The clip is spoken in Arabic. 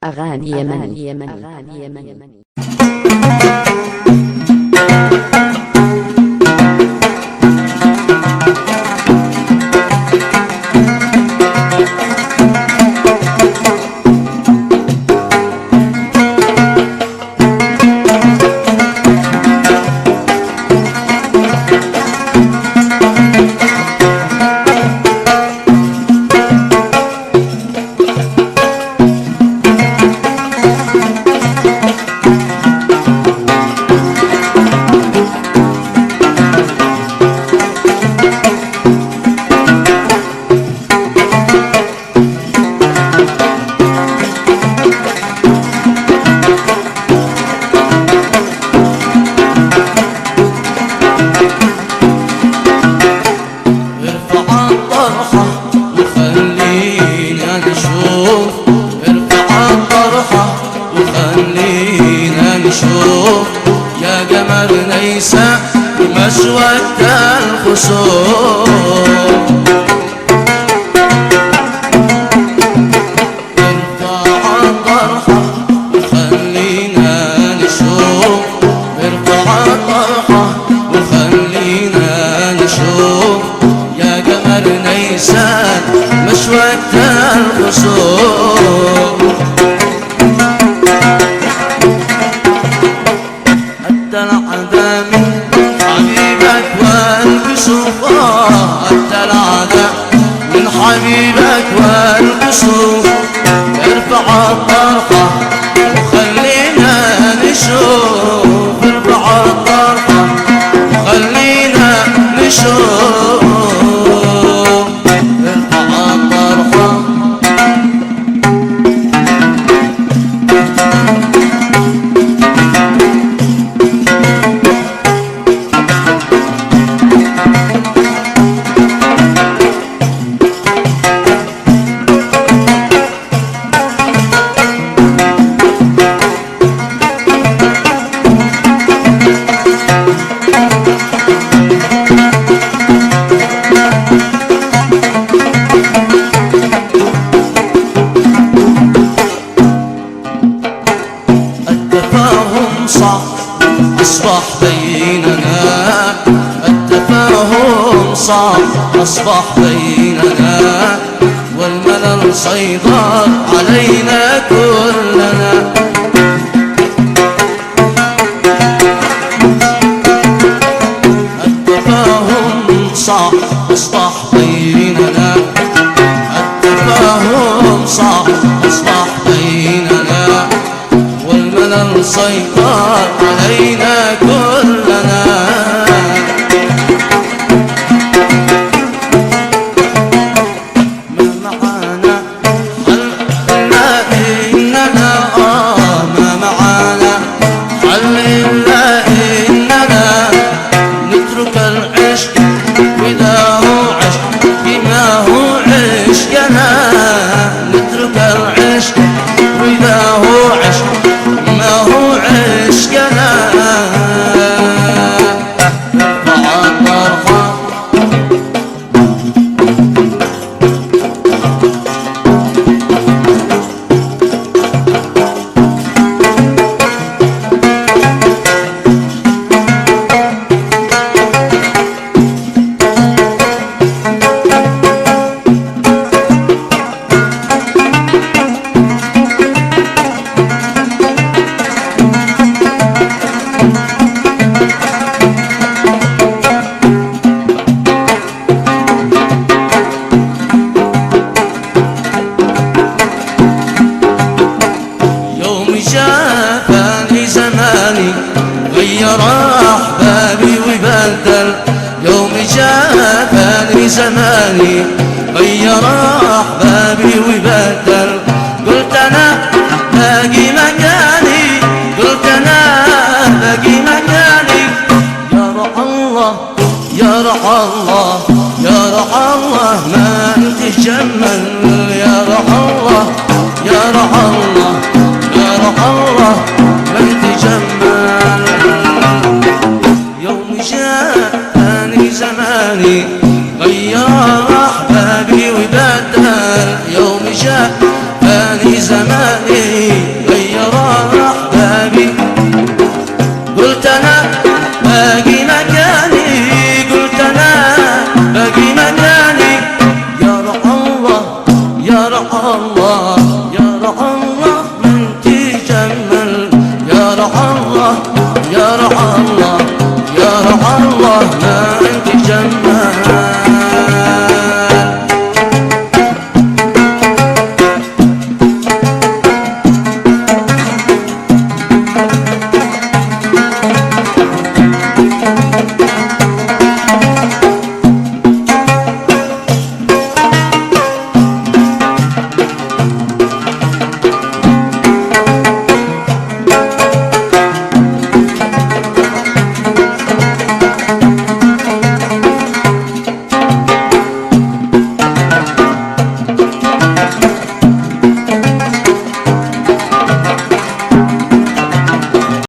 أغاني يمني. يا قمر نيسى مسود الخصوم ارفع الطرحة وخلينا نشوف ارفع الطرحة وخلينا نشوف يا قمر نيسى مسود الخصوم حبيبك والكسوف ارفع الطرحة وخلينا نشوف ارفع الطرحة وخلينا نشوف ارفع الطرحة أصبح بيننا التفاهم صعب أصبح بيننا والملل سيطر علينا كلنا التفاهم صعب أصبح بيننا التفاهم صعب أصبح بيننا والملل سيطر علينا كلنا ما معانا حل إلا إننا ما معانا حل إلا إننا نترك العشق وإذا هو عشق بما هو عشقنا نترك العشق وإذا هو عشق ما هو عشقنا ارفع الطرحة شافني زماني غير أحبابي وبدل يوم شافني زماني غير أحبابي وبدل قلت أنا باقي مكاني قلت أنا باقي مكاني يا روح الله يا روح الله يا روح الله ما أنت جمل يا روح الله يا روح الله يا روح الله من تجمل يوم جاءني زماني غير أحبابي وبدل يوم جاء زماني